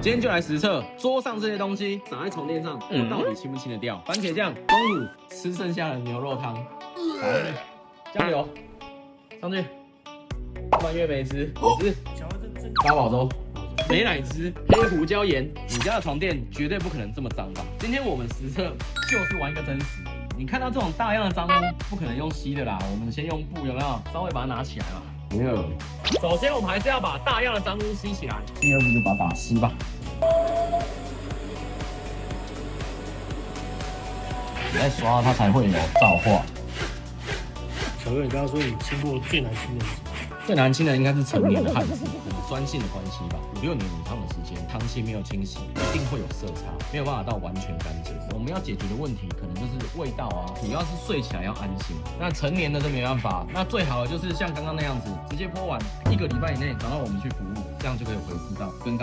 今天就来实测桌上这些东西撒在床垫上，我到底清不清得掉？番茄酱，中午吃剩下的牛肉汤，撒下去，酱油上去，蔓越莓汁，八宝粥。美乃滋、黑胡椒盐，你家的床垫绝对不可能这么脏吧？今天我们实测就是玩一个真实。你看到这种大量的脏污，不可能用吸的啦，我们先用布，有没有？稍微把它拿起来嘛。没有。首先我们还是要把大量的脏污吸起来，第二步就把它打湿吧。你再刷它才会有造化。小哥，你刚刚说你亲过最难亲的是什么？最难清的应该是成年的汗渍，可能酸性的关系吧。5、6年以上的时间，汤气没有清洗，一定会有色差，没有办法到完全干净。我们要解决的问题可能就是味道啊，主要是睡起来要安心。那成年的是没办法，那最好的就是像刚刚那样子，直接泼完1个礼拜以内找到我们去服务，这样就可以回复到跟刚